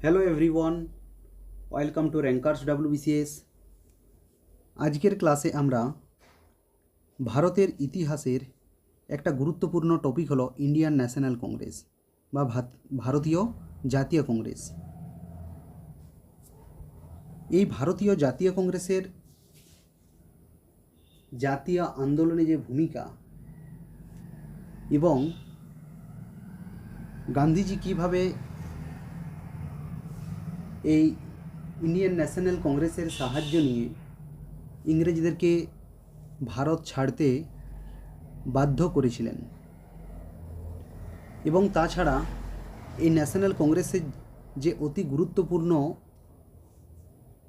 Hello everyone, welcome to rankers WBCS। আজকের ক্লাসে আমরা ভারতের ইতিহাসের একটা গুরুত্বপূর্ণ টপিক হলো ইন্ডিয়ান ন্যাশনাল কংগ্রেস বা ভারতীয় জাতীয় কংগ্রেস। এই ভারতীয় জাতীয় কংগ্রেসের জাতীয় আন্দোলনে যে ভূমিকা এবং গান্ধীজি কীভাবে এই ইন্ডিয়ান ন্যাশনাল কংগ্রেসের সাহায্য নিয়ে ইংরেজদেরকে ভারত ছাড়তে বাধ্য করেছিলেন, এবং তাছাড়া এই ন্যাশনাল কংগ্রেসের যে অতি গুরুত্বপূর্ণ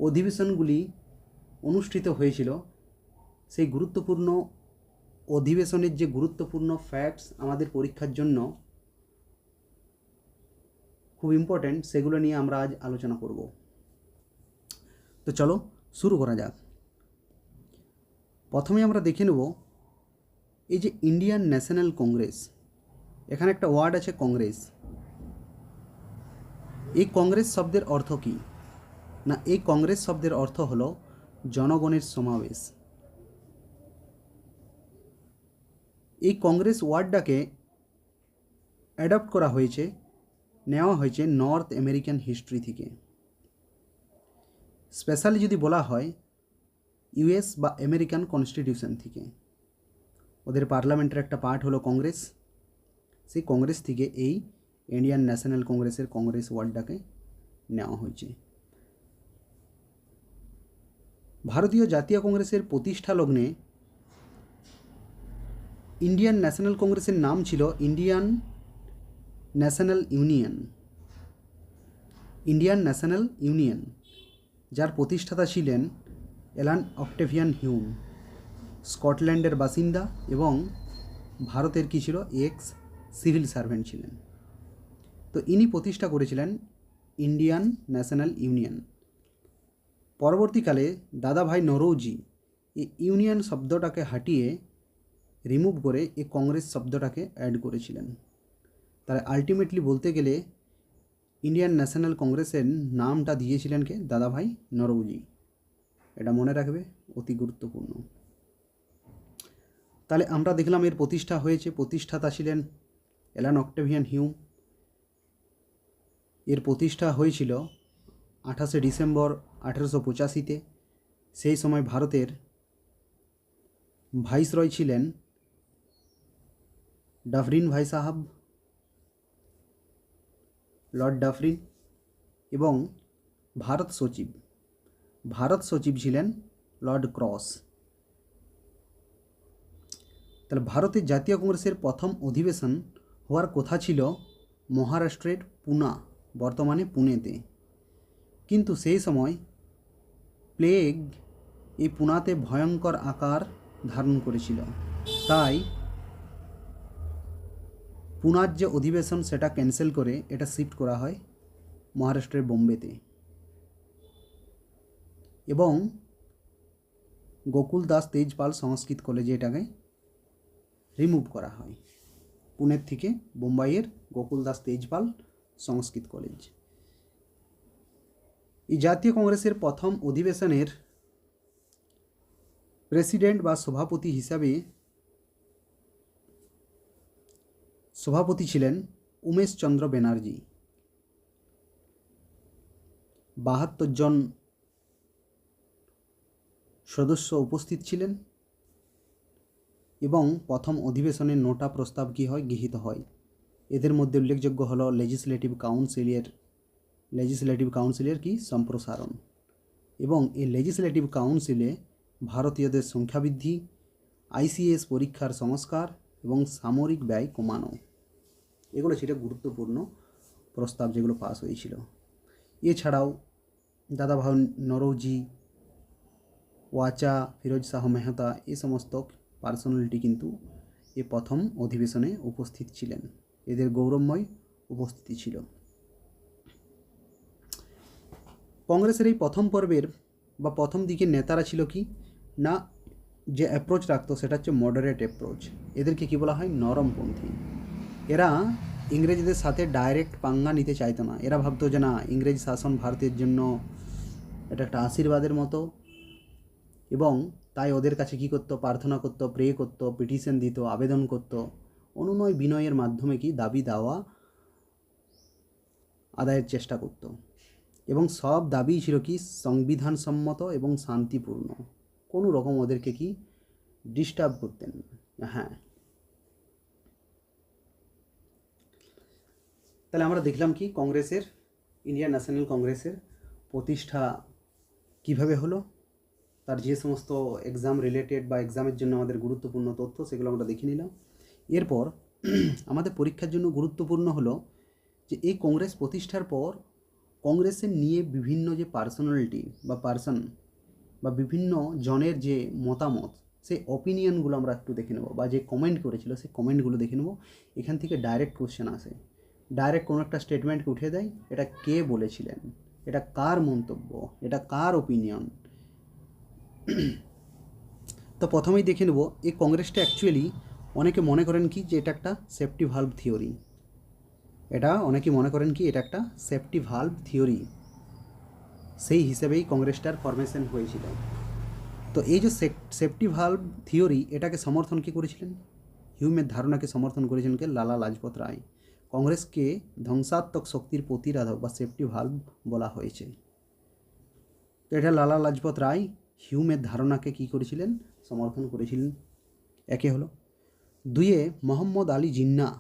অধিবেশনগুলি অনুষ্ঠিত হয়েছিল, সেই গুরুত্বপূর্ণ অধিবেশনের যে গুরুত্বপূর্ণ ফ্যাক্টস আমাদের পরীক্ষার জন্য খুব ইম্পর্ট্যান্ট, সেগুলো নিয়ে আমরা আজ আলোচনা করব। তো চলো শুরু করা যাক। প্রথমে আমরা দেখে নেব এই যে ইন্ডিয়ান ন্যাশনাল কংগ্রেস, এখানে একটা ওয়ার্ড আছে কংগ্রেস। এই কংগ্রেস শব্দের অর্থ কী না, এই কংগ্রেস শব্দের অর্থ হলো জনগণের সমাবেশ। এই কংগ্রেস ওয়ার্ডটাকে অ্যাডপ্ট করা হয়েছে, নেওয়া হয়েছে নর্থ আমেরিকান হিস্ট্রি থেকে। স্পেশালি যদি বলা হয় ইউএস বা আমেরিকান কনস্টিটিউশন থেকে, ওদের পার্লামেন্টের একটা পার্ট হলো কংগ্রেস। সেই কংগ্রেস থেকে এই ইন্ডিয়ান ন্যাশনাল কংগ্রেসের কংগ্রেস ওয়ার্ডটাকে নেওয়া হয়েছে। ভারতীয় জাতীয় কংগ্রেসের প্রতিষ্ঠা লগ্নে ইন্ডিয়ান ন্যাশনাল কংগ্রেসের নাম ছিল Indian national union. Indian national union, যার প্রতিষ্ঠাতা ছিলেন অ্যালান অক্টেভিয়ান হিউম, স্কটল্যান্ডের বাসিন্দা এবং ভারতের কী ছিল, এক্স সিভিল সার্ভেন্ট ছিলেন। তো ইনি প্রতিষ্ঠা করেছিলেন ইন্ডিয়ান ন্যাশনাল ইউনিয়ন। পরবর্তীকালে দাদাভাই নরৌজি এই ইউনিয়ন শব্দটাকে হাটিয়ে রিমুভ করে এই কংগ্রেস শব্দটাকে অ্যাড করেছিলেন। তাহলে আলটিমেটলি বলতে গেলে ইন্ডিয়ান ন্যাশনাল কংগ্রেসের নামটা দিয়েছিলেন কে, দাদাভাই নরৌজি। এটা মনে রাখবে, অতি গুরুত্বপূর্ণ। তাহলে আমরা দেখলাম এর প্রতিষ্ঠা হয়েছে, প্রতিষ্ঠাতা ছিলেন অ্যালান অক্টেভিয়ান হিউম। এর প্রতিষ্ঠা হয়েছিল 28শে ডিসেম্বর 1885-তে। সেই সময় ভারতের ভাইসরয় ছিলেন ডাফরিন ভাই সাহাব, লর্ড ডাফরিন, এবং ভারত সচিব ছিলেন লর্ড ক্রস। তাহলে ভারতের জাতীয় কংগ্রেসের প্রথম অধিবেশন হওয়ার কথা ছিল মহারাষ্ট্রের পুনা, বর্তমানে পুনেতে। কিন্তু সেই সময় প্লেগ এই পুনাতে ভয়ঙ্কর আকার ধারণ করেছিল, তাই পুনার যে অধিবেশন সেটা ক্যান্সেল করে এটা শিফট করা হয় মহারাষ্ট্রের বোম্বেতে, এবং গোকুল দাস তেজপাল সংস্কৃত কলেজে এটাকে রিমুভ করা হয়। পুনের থেকে বোম্বাইয়ের গোকুল দাস তেজপাল সংস্কৃত কলেজ। এই জাতীয় কংগ্রেসের প্রথম অধিবেশনের প্রেসিডেন্ট বা সভাপতি হিসাবে সভাপতি ছিলেন উমেশ চন্দ্র ব্যানার্জি। 72 জন সদস্য উপস্থিত ছিলেন, এবং প্রথম অধিবেশনে 9টা প্রস্তাব কী হয়, গৃহীত হয়। এদের মধ্যে উল্লেখযোগ্য হলো লেজিসলেটিভ কাউন্সিলের কি সম্প্রসারণ, এবং এই লেজিসলেটিভ কাউন্সিলে ভারতীয়দের সংখ্যা বৃদ্ধি, ICS পরীক্ষার সংস্কার এবং সামরিক ব্যয় কমানো, এগুলো ছিল গুরুত্বপূর্ণ প্রস্তাব যেগুলো পাস হয়েছিল। এছাড়াও দাদাভাই নরৌজি, ওয়াচা, ফিরোজ শাহ মেহতা, এই সমস্ত পার্সোনালিটি কিন্তু এ প্রথম অধিবেশনে উপস্থিত ছিলেন। এদের গৌরবময় উপস্থিতি ছিল। কংগ্রেসের এই প্রথম পর্বের বা প্রথম দিকের নেতারা ছিল কি না, যে অ্যাপ্রোচ রাখতো সেটা হচ্ছে মডারেট অ্যাপ্রোচ। এদেরকে কি বলা হয়, নরমপন্থী। এরা ইংরেজদের সাথে ডাইরেক্ট পাঙ্গা নিতে চাইতো না। এরা ভাবতো যে না, ইংরেজ শাসন ভারতের জন্য এটা একটা আশীর্বাদের মতো, এবং তাই ওদের কাছে কী করতো, প্রার্থনা করতো, প্রে করতো, পিটিশন দিত, আবেদন করতো, অনুনয় বিনয়ের মাধ্যমে কি দাবি দাওয়া আদায়ের চেষ্টা করত। এবং সব দাবি ছিল কি সংবিধানসম্মত এবং শান্তিপূর্ণ, কোনো রকম ওদেরকে কি ডিস্টার্ব করতেন না। হ্যাঁ, তাহলে আমরা দেখলাম কি কংগ্রেসের, ইন্ডিয়ান ন্যাশনাল কংগ্রেসের প্রতিষ্ঠা কিভাবে হলো, তার যে সমস্ত এক্সাম রিলেটেড বা এক্সামের জন্য আমাদের গুরুত্বপূর্ণ তথ্য সেগুলো আমরা দেখে নিলাম। এরপর আমাদের পরীক্ষার জন্য গুরুত্বপূর্ণ হলো যে এই কংগ্রেস প্রতিষ্ঠার পর কংগ্রেসের নিয়ে বিভিন্ন যে পার্সোনালিটি বা পার্সন বা বিভিন্ন জনের যে মতামত, সেই অপিনিয়নগুলো আমরা একটু দেখে নেব, বা যে কমেন্ট করেছিল সেই কমেন্টগুলো দেখে নেব। এখান থেকে ডাইরেক্ট কোশ্চেন আসে, ডাইরেক্ট কোনো একটা স্টেটমেন্টকে উঠে দেয়, এটা কে বলেছিলেন, এটা কার মন্তব্য, এটা কার অপিনিয়ন। তো প্রথমেই দেখে নেব এই কংগ্রেসটা অ্যাকচুয়ালি অনেকে মনে করেন কি যে এটা একটা সেফটি ভালভ থিওরি। এটা অনেকে মনে করেন কি এটা একটা সেফটি ভালভ থিওরি, সেই হিসেবেই কংগ্রেসটার ফরমেশন হয়েছিল। তো এই যে সেফটি ভালভ থিওরি, এটাকে সমর্থন কে করেছিলেন, হিউমের ধারণাকে সমর্থন করেছেন কে, লালা লাজপত রায়। কংগ্রেসকে ধ্বংসাত্মক শক্তির প্রতিরাধক বা সেফটি ভালভ বলা হয়েছে। তো এটা লালা লাজপত রায় হিউমের ধারণাকে কী করেছিলেন, সমর্থন করেছিলেন। একে হলো। দুইয়ে মোহাম্মদ আলী জিন্নাহ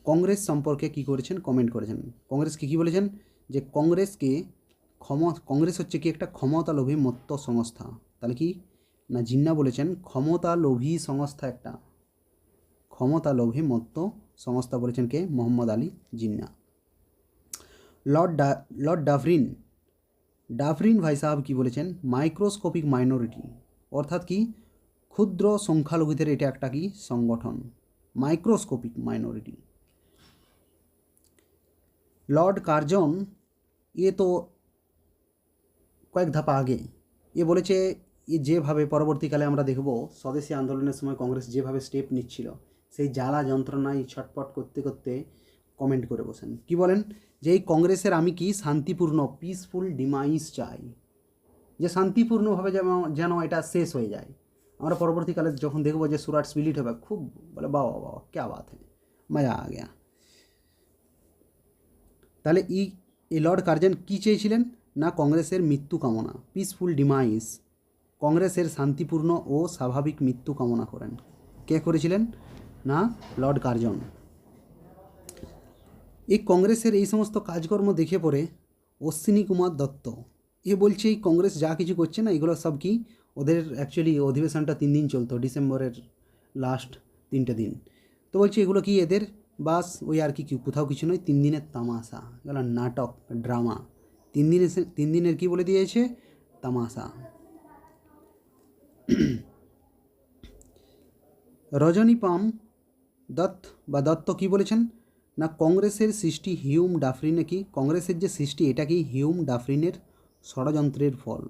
কংগ্রেস সম্পর্কে কী করেছেন, কমেন্ট করেছেন। কংগ্রেসকে কী বলেছেন যে কংগ্রেস হচ্ছে কি একটা ক্ষমতালোভী মত্ত সংস্থা। তাহলে কি না, জিন্নাহ বলেছেন ক্ষমতালোভী সংস্থা, একটা ক্ষমতালোভী মত্ত সংস্থা বলেছেন কে, মোহাম্মদ আলী জিন্নাহ। লর্ড ডাভরিন ভাই সাহেব কী বলেছেন, মাইক্রোস্কোপিক মাইনরিটি, অর্থাৎ কি ক্ষুদ্র সংখ্যালঘুদের এটা একটা কি সংগঠন, মাইক্রোস্কোপিক মাইনরিটি। লর্ড কার্জন এ তো কয়েক ধাপা আগে, এ বলেছে এ যেভাবে পরবর্তীকালে আমরা দেখব স্বদেশী আন্দোলনের সময় কংগ্রেস যেভাবে স্টেপ নিচ্ছিল, সেই জ্বালা যন্ত্রণায় ছটপট করতে করতে কমেন্ট করে বসেন। কি বলেন যে এই কংগ্রেসের আমি কি শান্তিপূর্ণ পিসফুল ডিমাইস চাই, যে শান্তিপূর্ণভাবে যেন এটা শেষ হয়ে যায়। আমরা পরবর্তীকালে যখন দেখব যে সুরাট স্পিলিট হবে, খুব বলে বাবা বাবা ক্যা বাত হ্যাঁ, মজা আ গেয়া। তাহলে এই লর্ড কার্জন কী চেয়েছিলেন না, কংগ্রেসের মৃত্যু কামনা, পিসফুল ডিমাইস, কংগ্রেসের শান্তিপূর্ণ ও স্বাভাবিক মৃত্যু কামনা করেন। কে করেছিলেন না, লর্ড কার্জন। এই কংগ্রেসের এই সমস্ত কাজকর্ম দেখে পড়ে অশ্বিনী কুমার দত্ত এ বলছে এই কংগ্রেস যা কিছু করছে না, এগুলো সব কি ওদের অ্যাকচুয়ালি অধিবেশনটা 3 দিন চলতো, ডিসেম্বরের লাস্ট 3টে দিন। তো বলছে এগুলো কি এদের বাস ওই আর কি কোথাও কিছু নয়, 3 দিনের তামাশা, এগুলো নাটক ড্রামা, 3 দিনের কি বলে দিয়েছে, তামাশা। রজনী পাম দত্ত কি বলেছেন না, কংগ্রেসের সৃষ্টি হিউম ডাফরিনে কি, কংগ্রেসের যে সৃষ্টি এটা কি হিউম ডাফরিনের ষড়যন্ত্রের ফল,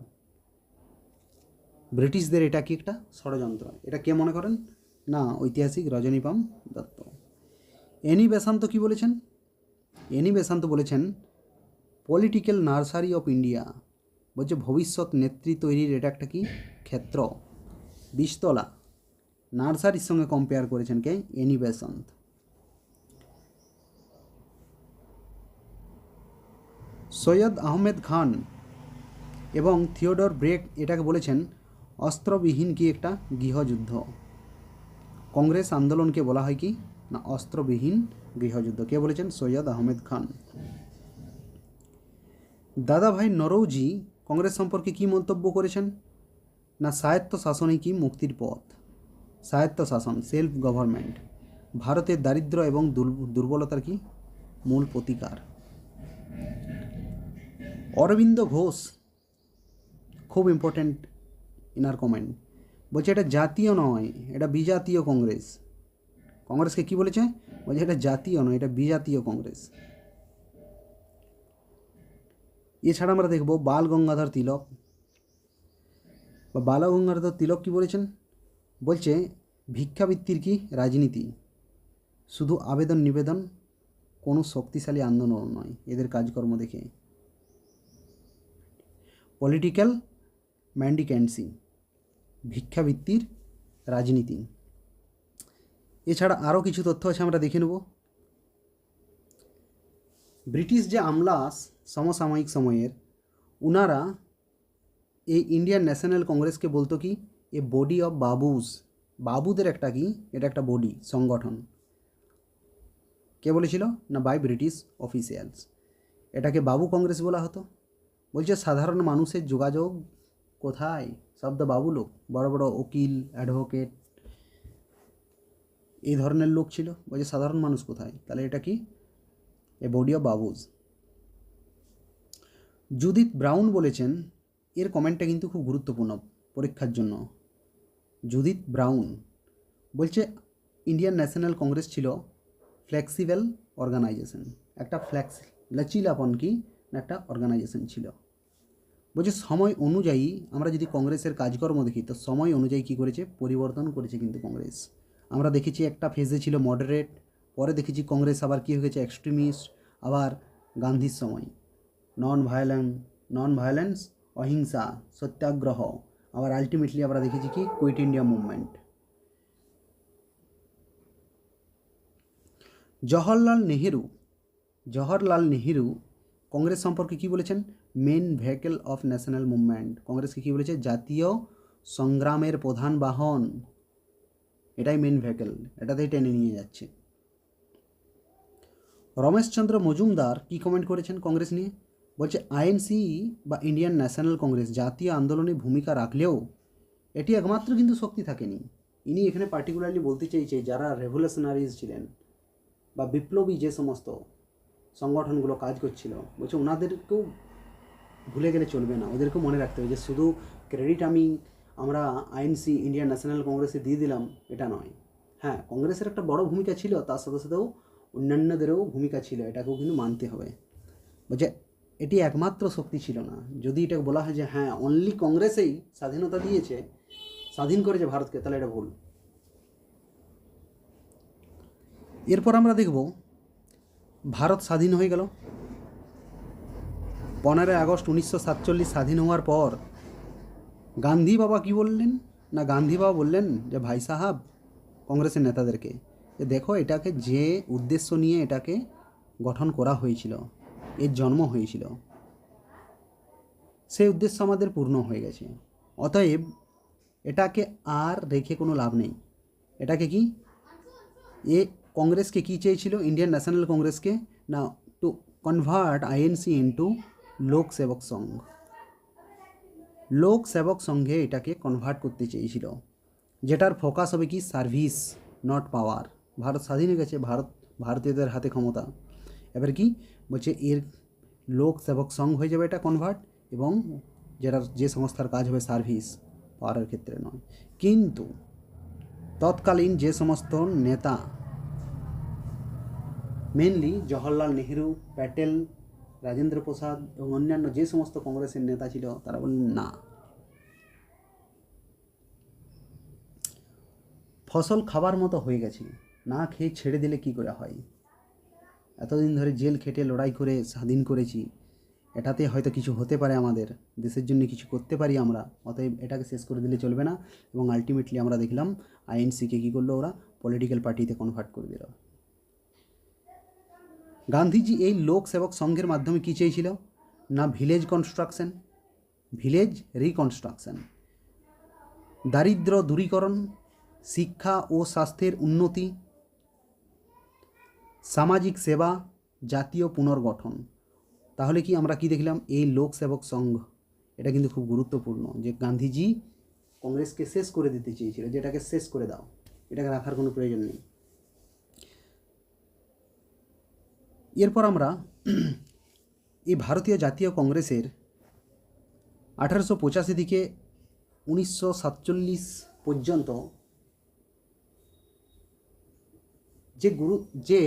ব্রিটিশদের এটা কি একটা ষড়যন্ত্র। এটা কে মনে করেন না, ঐতিহাসিক রজনী পাম দত্ত। এনি বেসান্ত কি বলেছেন, এনি বেসান্ত বলেছেন পলিটিক্যাল নার্সারি অফ ইন্ডিয়া, বলছে ভবিষ্যৎ নেত্রী তৈরির এটা একটা কি ক্ষেত্র, বীজতলা নার্সারির সঙ্গে কম্পেয়ার করেছেন কে, এনি বেসান্ত। সৈয়দ আহমেদ খান এবং থিওডর ব্রেক এটাকে বলেছেন অস্ত্রবিহীন কি একটা গৃহযুদ্ধ। কংগ্রেস আন্দোলনকে বলা হয় কি না, অস্ত্রবিহীন গৃহযুদ্ধ। কে বলেছেন, সৈয়দ আহমেদ খান। দাদাভাই নরৌজি কংগ্রেস সম্পর্কে কি মন্তব্য করেছেন না, স্বায়ত্ত শাসনই কি মুক্তির পথ, স্বায়ত্ত শাসন সেলফ গভর্নমেন্ট ভারতের দারিদ্র্য এবং দুর্বলতার কি মূল প্রতিকার। অরবিন্দ ঘোষ খুব ইম্পর্ট্যান্ট ইনার কমেন্ট, বলছে এটা জাতীয় নয়, এটা বিজাতীয় কংগ্রেস। কংগ্রেসকে কি বলেছে, বলছে এটা জাতীয় নয়, এটা বিজাতীয় কংগ্রেস। এছাড়া আমরা দেখব বাল গঙ্গাধর তিলক বা বালগঙ্গাধর তিলক কি বলেছেন, বলছে ভিক্ষাবৃত্তির কি রাজনীতি, শুধু আবেদন নিবেদন, কোনো শক্তিশালী আন্দোলন নয় এদের কাজকর্ম দেখে। পলিটিক্যাল ম্যান্ডিক্যান্সি, ভিক্ষাবৃত্তির রাজনীতি। এছাড়া আরও কিছু তথ্য আছে, আমরা দেখে নেব। ব্রিটিশ যে আমলাস সমসাময়িক সময়ের, উনারা এই ইন্ডিয়ান ন্যাশনাল কংগ্রেসকে বলতো কি, এ বডি অফ বাবুস, বাবুদের একটা কি, এটা একটা বডি, সংগঠন। কে বলেছিল না, বাই ব্রিটিশ অফিসিয়ালস। এটাকে বাবু কংগ্রেস বলা হতো। বলছে সাধারণ মানুষের যোগাযোগ কোথায়, সব তো বাবু লোক, বড় বড় উকিল, অ্যাডভোকেট, এই ধরনের লোক ছিল। বলছে সাধারণ মানুষ কোথায়, তাহলে এটা কি, এ বডি অফ বাবুস। জুডিথ ব্রাউন বলেছেন, এর কমেন্টটা কিন্তু খুব গুরুত্বপূর্ণ পরীক্ষার জন্য। জুডিথ ব্রাউন বলছে ইন্ডিয়ান ন্যাশনাল কংগ্রেস ছিল ফ্লেক্সিবল অর্গানাইজেশন, একটা লচিলাপন কি না একটা অর্গানাইজেশন ছিল। বলছে সময় অনুযায়ী আমরা যদি কংগ্রেসের কাজকর্ম দেখি, তো সময় অনুযায়ী কী করেছে, পরিবর্তন করেছে কিন্তু কংগ্রেস। আমরা দেখেছি একটা ফেজে ছিল মডারেট, পরে দেখেছি কংগ্রেস আবার কী হয়েছে, এক্সট্রিমিস্ট, আবার গান্ধীর সময় নন ভায়োলেন্স, অহিংসা, সত্যাগ্রহ, আবার আলটিমেটলি আমরা দেখেছি কি, quit India movement. Jawaharlal Nehru Congress সম্পর্কে কি বলেছেন, main vehicle of national movement. কংগ্রেসকে কী বলেছে, জাতীয় সংগ্রামের প্রধান বাহন, এটাই মেন ভেহিকল, এটাতেই টেনে নিয়ে যাচ্ছে। রমেশচন্দ্র মজুমদার কি কমেন্ট করেছেন কংগ্রেস নিয়ে, বলছে আইএনসি বা ইন্ডিয়ান ন্যাশনাল কংগ্রেস জাতীয় আন্দোলনে ভূমিকা রাখলেও এটি একমাত্র কিন্তু শক্তি থাকেনি। ইনি এখানে পার্টিকুলারলি বলতে চাইছে যারা রেভলিউশনারিজ ছিলেন বা বিপ্লবী যে সমস্ত সংগঠনগুলো কাজ করছিল, বলছে ওনাদেরকেও ভুলে গেলে চলবে না, ওদেরকেও মনে রাখতে হবে যে শুধু ক্রেডিট আমরা আইএনসি ইন্ডিয়ান ন্যাশনাল কংগ্রেসে দিয়ে দিলাম, এটা নয়। হ্যাঁ, কংগ্রেসের একটা বড় ভূমিকা ছিল, তার সাথে সাথেও অন্যান্যদেরও ভূমিকা ছিল, এটাকেও কিন্তু মানতে হবে। বলছে এটি একমাত্র শক্তি ছিল না। যদি এটা বলা হয় যে হ্যাঁ অনলি কংগ্রেসেই স্বাধীনতা দিয়েছে, স্বাধীন করেছে ভারতকে, তাহলে এটা ভুল। এরপর আমরা দেখব ভারত স্বাধীন হয়ে গেল 15 আগস্ট 1947 স্বাধীন হওয়ার পর। গান্ধী বাবা কি বললেন না, গান্ধী বাবা বললেন যে ভাই সাহাব কংগ্রেসের নেতাদেরকে, যে দেখো এটাকে যে উদ্দেশ্য নিয়ে এটাকে গঠন করা হয়েছিল, এর জন্ম হয়েছিল, সেই উদ্দেশ্য আমাদের পূর্ণ হয়ে গেছে। অতএব এটাকে আর রেখে কোনো লাভ নেই। এটাকে কি, এ কংগ্রেসকে কী চেয়েছিল, ইন্ডিয়ান ন্যাশনাল কংগ্রেসকে না, টু কনভার্ট আইএনসি ইন্টু লোক সেবক সংঘ। লোক সেবক সংঘে এটাকে কনভার্ট করতে চেয়েছিল, যেটার ফোকাস হবে কি, সার্ভিস নট পাওয়ার। ভারত স্বাধীন হয়ে গেছে, ভারতীয়দের হাতে ক্ষমতা। এবার কি বলছে, এর লোক সেবক সংঘ হয়ে যাবে এটা কনভার্ট, এবং যে সংস্থার কাজ হবে সার্ভিস, পাওয়ারের ক্ষেত্রে নয়। কিন্তু তৎকালীন যে সমস্ত নেতা, মেনলি জওহরলাল নেহেরু, প্যাটেল, রাজেন্দ্র প্রসাদ এবং অন্যান্য যে সমস্ত কংগ্রেসের নেতা ছিল, তারা বললেন না, ফসল খাবার মতো হয়ে গেছে, না খেয়ে ছেড়ে দিলে কি করে হয়। এতদিন ধরে জেল খেটে লড়াই করে স্বাধীন করেছি, এটাতে হয়তো কিছু হতে পারে, আমাদের দেশের জন্য কিছু করতে পারি আমরা, অতএব এটাকে শেষ করে দিলে চলবে না। এবং আলটিমেটলি আমরা দেখলাম আইএনসিকে কী করলো, ওরা পলিটিক্যাল পার্টিতে কনভার্ট করে দিল। গান্ধীজি এই লোক সেবক সংঘের মাধ্যমে কী চেয়েছিল না, ভিলেজ কনস্ট্রাকশন, ভিলেজ রিকনস্ট্রাকশন, দারিদ্র দূরীকরণ, শিক্ষা ও স্বাস্থ্যের উন্নতি, সামাজিক সেবা, জাতীয় পুনর্গঠন। তাহলে কি আমরা কি দেখলাম, এই লোক সেবক সংঘ, এটা কিন্তু খুব গুরুত্বপূর্ণ, যে গান্ধীজি কংগ্রেসকে শেষ করে দিতে চেয়েছিল, যেটাকে শেষ করে দাও, এটাকে রাখার কোনো প্রয়োজন নেই। এরপর আমরা এই ভারতীয় জাতীয় কংগ্রেসের 1885 থেকে 1947 পর্যন্ত যে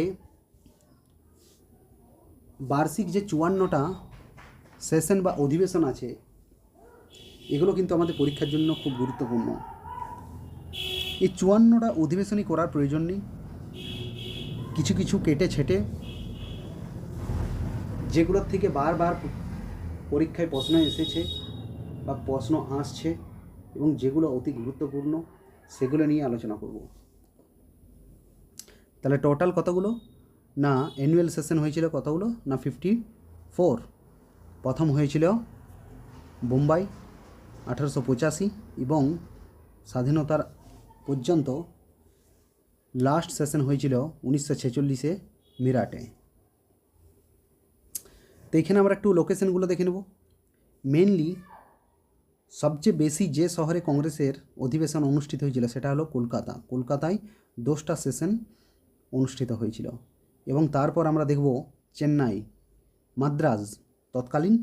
বার্ষিক যে 54টা সেশন বা অধিবেশন আছে, এগুলো কিন্তু আমাদের পরীক্ষার জন্য খুব গুরুত্বপূর্ণ। এই 54টা অধিবেশনই করার প্রয়োজন নেই, কিছু কিছু কেটে ছেটে যেগুলোর থেকে বারবার পরীক্ষায় প্রশ্ন এসেছে বা প্রশ্ন আসছে এবং যেগুলো অতি গুরুত্বপূর্ণ সেগুলো নিয়ে আলোচনা করব। তাহলে টোটাল কতগুলো না অ্যানুয়াল সেশন হয়েছিল কতগুলো না 54। প্রথম হয়েছিল বোম্বাই 1885 এবং স্বাধীনতার পর্যন্ত লাস্ট সেশন হয়েছিল 1946-এ মিরাটে। তো এখানে আমরা একটু লোকেশনগুলো দেখে নেব। মেনলি সবচেয়ে বেশি যে শহরে কংগ্রেসের অধিবেশন অনুষ্ঠিত হয়েছিল সেটা হলো কলকাতা। কলকাতায় 10টা সেশন অনুষ্ঠিত হয়েছিল। এবং তারপর আমরা দেখব চেন্নাই, মাদ্রাজ, তৎকালীন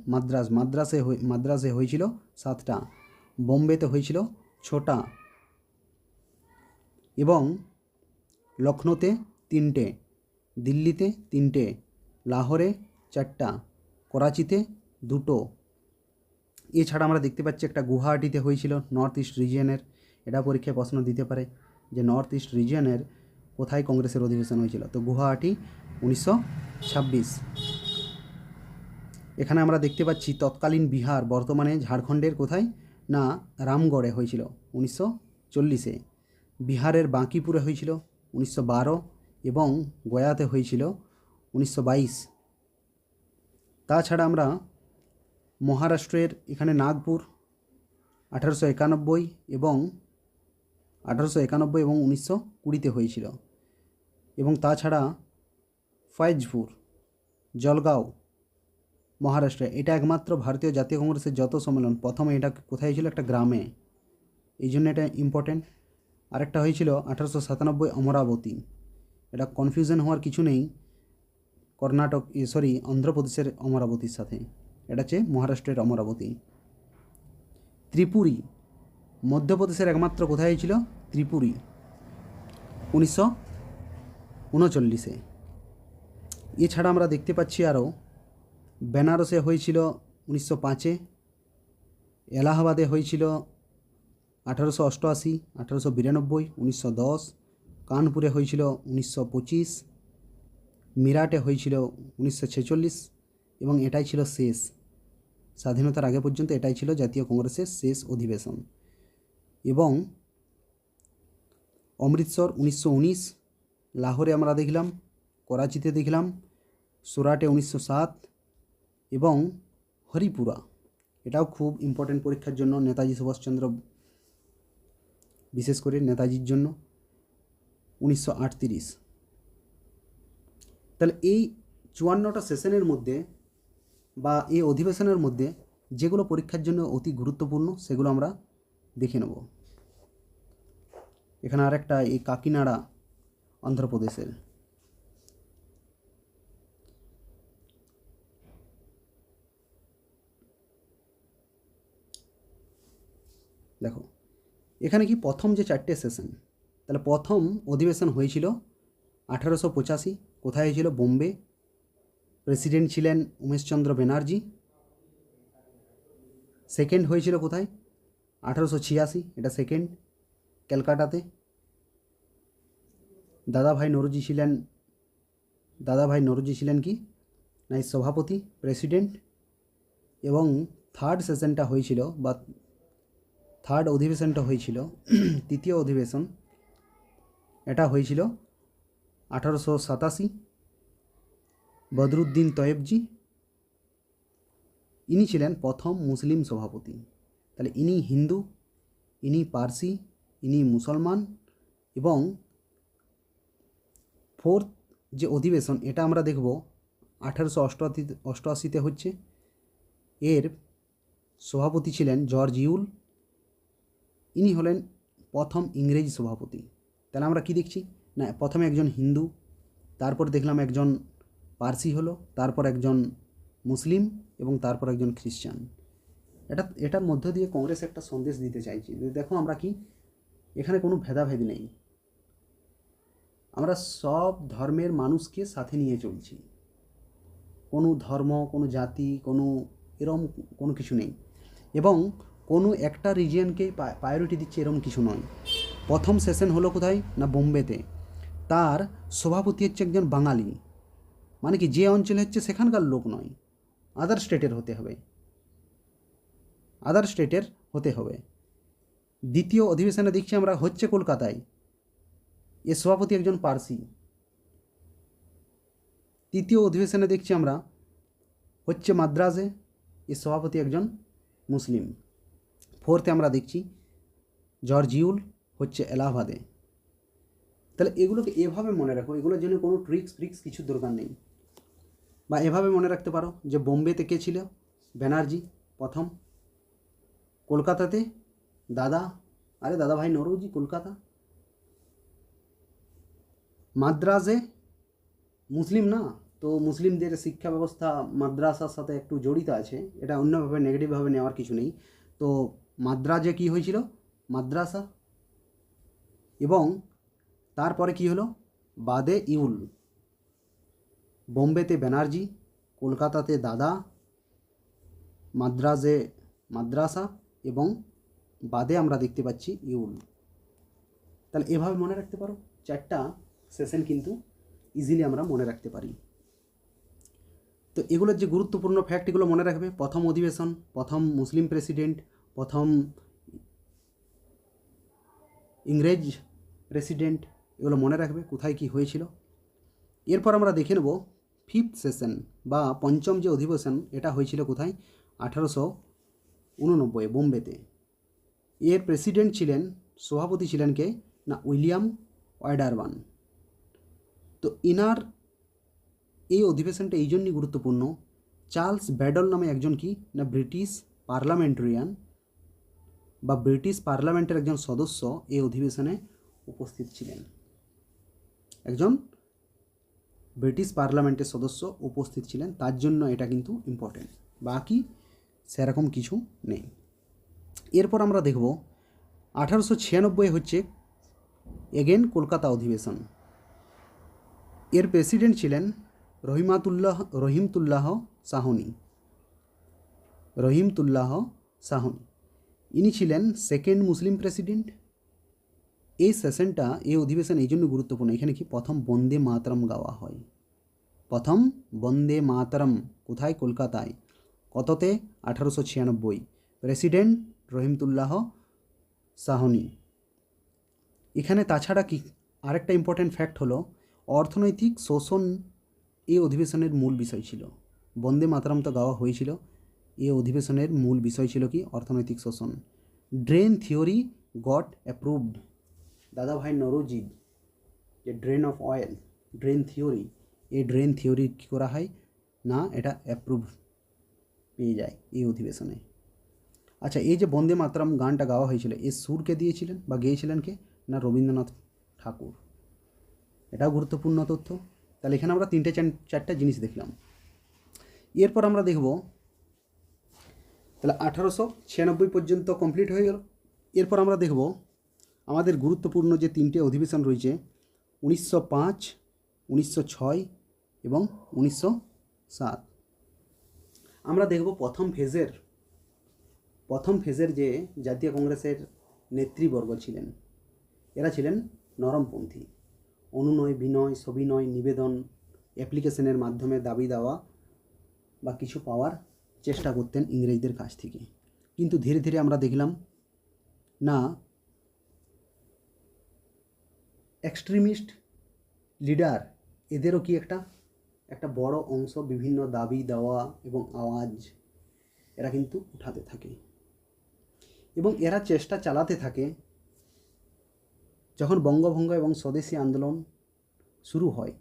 মাদ্রাজে হয়েছিল 7টা, বোম্বেতে হয়েছিল 6টা এবং লখনৌতে 3টে, দিল্লিতে 3টে, লাহোরে 4টা, করাচিতে 2টো। এছাড়া আমরা দেখতে পাচ্ছি একটা গুয়াহাটিতে হয়েছিল নর্থ ইস্ট রিজিয়নের। এটা পরীক্ষায় প্রশ্ন দিতে পারে যে নর্থ ইস্ট রিজিয়নের কোথায় কংগ্রেসের অধিবেশন হয়েছিল, তো গুয়াহাটি 1926। এখানে আমরা দেখতে পাচ্ছি তৎকালীন বিহার বর্তমানে ঝাড়খণ্ডের কোথায় না রামগড়ে হয়েছিল 1940-এ। বিহারের বাঁকিপুরে হয়েছিল 1912 এবং গয়াতে হয়েছিল 1922। তাছাড়া আমরা মহারাষ্ট্রের এখানে নাগপুর 1891 এবং 1920-তে হয়েছিল। এবং তাছাড়া ফৈজপুর, জলগাঁও মহারাষ্ট্রে, এটা একমাত্র ভারতীয় জাতীয় কংগ্রেসের যত সম্মেলন প্রথমে এটা কোথায় হয়েছিল, একটা গ্রামে, এই জন্য এটা ইম্পর্টেন্ট। আরেকটা হয়েছিল 1897 অমরাবতী। এটা কনফিউশন হওয়ার কিছু নেই, অন্ধ্রপ্রদেশের অমরাবতীর সাথে, এটা হচ্ছে মহারাষ্ট্রের অমরাবতী। ত্রিপুরী মধ্যপ্রদেশের একমাত্র কোথায় হয়েছিল, ত্রিপুরী 1939-এ। এছাড়া আমরা দেখতে পাচ্ছি আরও বেনারসে হয়েছিল 1905-এ, এলাহাবাদে হয়েছিল 1888, 1892, 1910, কানপুরে হয়েছিল 1925, মিরাটে হয়েছিল 1946 এবং এটাই ছিল শেষ। স্বাধীনতার আগে পর্যন্ত এটাই ছিল জাতীয় কংগ্রেসের শেষ অধিবেশন। এবং অমৃতসর 1919, লাহোরে আমরা দেখলাম, করাচিতে দেখলাম, সুরাটে 1907 এবং হরিপুরা, এটাও খুব ইম্পর্টেন্ট পরীক্ষার জন্য, নেতাজি সুভাষচন্দ্র, বিশেষ করে নেতাজির জন্য 1938। তাহলে এই 54টা সেশনের মধ্যে বা এই অধিবেশনের মধ্যে যেগুলো পরীক্ষার জন্য অতি গুরুত্বপূর্ণ সেগুলো আমরা দেখে নেব। এখানে আরেকটা এই কাকিনাড়া অন্ধ্রপ্রদেশের। দেখো এখানে কি প্রথম যে 4টে সেশন, তাহলে প্রথম অধিবেশন হয়েছিল 1885, কোথায় হয়েছিল, বোম্বে। প্রেসিডেন্ট ছিলেন উমেশচন্দ্র ব্যানার্জি। সেকেন্ড হয়েছিল কোথায়, 1886, এটা সেকেন্ড, ক্যালকাটাতে। দাদাভাই নরোজি ছিলেন কি না সভাপতি, প্রেসিডেন্ট। এবং থার্ড সেশনটা হয়েছিল বা থার্ড অধিবেশনটা হয়েছিল, তৃতীয় অধিবেশন, এটা হয়েছিল 1887, বদরুদ্দিন তয়েবজি, ইনি ছিলেন প্রথম মুসলিম সভাপতি। তাহলে ইনি হিন্দু, ইনি পার্সি, ইনি মুসলমান। এবং ফোর্থ যে অধিবেশন এটা আমরা দেখব 1888-তে হচ্ছে। এর সভাপতি ছিলেন জর্জ ইউল, ইনি হলেন প্রথম ইংরেজি সভাপতি। তাহলে আমরা কি দেখছি না প্রথমে একজন হিন্দু, তারপর দেখলাম একজন পার্সি হলো, তারপর একজন মুসলিম এবং তারপর একজন খ্রিস্টান। এটার মধ্য দিয়ে কংগ্রেস একটা সন্দেশ দিতে চাইছে যে দেখো আমরা কি এখানে কোনো ভেদাভেদ নেই, আমরা সব ধর্মের মানুষকে সাথে নিয়ে চলছি, কোনো ধর্ম, কোনো জাতি, কোনো এরম কোনো কিছু নেই, এবং কোনো একটা রিজিয়নকেই প্রায়োরিটি দিচ্ছে এরম কিছু নয়। প্রথম সেশন হলো কোথায় না বোম্বেতে, তার সভাপতি হচ্ছে একজন বাঙালি, মানে কি যে অঞ্চলে হচ্ছে সেখানকার লোক নয়, আদার স্টেটের হতে হবে, আদার স্টেটের হতে হবে। দ্বিতীয় অধিবেশনে দেখছি আমরা হচ্ছে কলকাতায়, এর সভাপতি একজন পার্সি। তৃতীয় অধিবেশনে দেখছি আমরা হচ্ছে মাদ্রাজে, এর সভাপতি একজন মুসলিম। ফোর্থে আমরা দেখছি জর্জিউল হচ্ছে এলাহাবাদে। তাহলে এগুলোকে এভাবে মনে রাখো, এগুলোর জন্য কোনো ট্রিক্স কিছু দরকার নেই। বা এভাবে মনে রাখতে পারো যে বোম্বেতে কে ছিল? ব্যানার্জি প্রথম। কলকাতাতে দাদা, আরে দাদা ভাই নরৌজি কলকাতা। মাদ্রাজে মুসলিম না, তো মুসলিমদের শিক্ষা ব্যবস্থা মাদ্রাসার সাথে একটু জড়িত আছে, এটা অন্যভাবে নেগেটিভভাবে নেওয়ার কিছু নেই। তো মাদ্রাজে কি হয়েছিল? মাদ্রাসা। এবং তারপরে কি হলো? বাদে ইউল। বোম্বেতে ব্যানার্জি, কলকাতাতে দাদা, মাদ্রাজে মাদ্রাসা এবং বাদে আমরা দেখতে পাচ্ছি ইউল। তাহলে এভাবে মনে রাখতে পারো, চারটা সেশন কিন্তু ইজিলি আমরা মনে রাখতে পারি। তো এগুলোর যে গুরুত্বপূর্ণ ফ্যাক্ট এগুলো মনে রাখবে। প্রথম অধিবেশন, প্রথম মুসলিম প্রেসিডেন্ট, প্রথম ইংরেজ প্রেসিডেন্ট, এগুলো মনে রাখবে কোথায় কি হয়েছিল। এরপর আমরা দেখে নেব ফিফথ সেশন বা পঞ্চম যে অধিবেশন, এটা হয়েছিল কোথায়? 1889 বোম্বেতে। এর প্রেসিডেন্ট ছিলেন, সভাপতি ছিলেন কে? না উইলিয়াম ওয়াডারবার্ন। তো ইনার এই অধিবেশনটা এই জন্যই গুরুত্বপূর্ণ, চার্লস ব্যাডল নামে একজন কি না ব্রিটিশ পার্লামেন্টারিয়ান বা ব্রিটিশ পার্লামেন্টের একজন সদস্য এই অধিবেশনে উপস্থিত ছিলেন। একজন ব্রিটিশ পার্লামেন্টের সদস্য উপস্থিত ছিলেন, তার জন্য এটা কিন্তু ইম্পর্টেন্ট, বাকি সেরকম কিছু নেই। এরপর আমরা দেখব 1896 হচ্ছে এগেন কলকাতা অধিবেশন। এর প্রেসিডেন্ট ছিলেন রহিমতুল্লাহ সাহনি। ইনি ছিলেন সেকেন্ড মুসলিম প্রেসিডেন্ট। এই সেশনটা, এই অধিবেশন এই জন্য গুরুত্বপূর্ণ, এখানে কি প্রথম বন্দে মাতরম গাওয়া হয়। প্রথম বন্দে মাতরম কোথায়? কলকাতায়। কততে? 1896। প্রেসিডেন্ট রহিমতুল্লাহ সাহনি। এখানে তাছাড়া কি আরেকটা ইম্পর্ট্যান্ট ফ্যাক্ট হলো অর্থনৈতিক শোষণ এই অধিবেশনের মূল বিষয় ছিল। বন্দে মাতরম তো গাওয়া হয়েছিল, এই অধিবেশনের মূল বিষয় ছিল কি? অর্থনৈতিক শোষণ। Drain theory goat approved. দাদা ভাই নরোজি যে drain of oil, drain theory, এই ড্রেন থিওরি কী করা হয় না, এটা অ্যাপ্রুভ পেয়ে যায় এই অধিবেশনে। আচ্ছা, এই যে বন্দে মাতরম গানটা গাওয়া হয়েছিল, এর সুরকে দিয়েছিলেন বা গেয়েছিলেন কে? না রবীন্দ্রনাথ ঠাকুর। এটাও গুরুত্বপূর্ণ তথ্য। তাহলে এখানে আমরা চারটা জিনিস দেখলাম। এরপর আমরা দেখব, তাহলে 1896 পর্যন্ত কমপ্লিট হয়ে গেল। এরপর আমরা দেখব আমাদের গুরুত্বপূর্ণ যে তিনটে অধিবেশন রয়েছে 1905, 1906 এবং 1907। আমরা দেখব প্রথম ফেজের যে জাতীয় কংগ্রেসের নেতৃবর্গ ছিলেন, এরা ছিলেন নরমপন্থী। অনুনয়, বিনয়, সবিনয়, নিবেদন, অ্যাপ্লিকেশনের মাধ্যমে দাবি দেওয়া বা কিছু পাওয়ার চেষ্টা করতেন ইংরেজদের কাছ থেকে। কিন্তু ধীরে ধীরে আমরা দেখলাম না, এক্সট্রিমিস্ট লিডার এদেরও কি একটা বড় অংশ বিভিন্ন দাবি দেওয়া এবং আওয়াজ এরা কিন্তু উঠাতে থাকে এবং এরা চেষ্টা চালাতে থাকে। যখন বঙ্গভঙ্গ এবং স্বদেশী আন্দোলন শুরু হয়,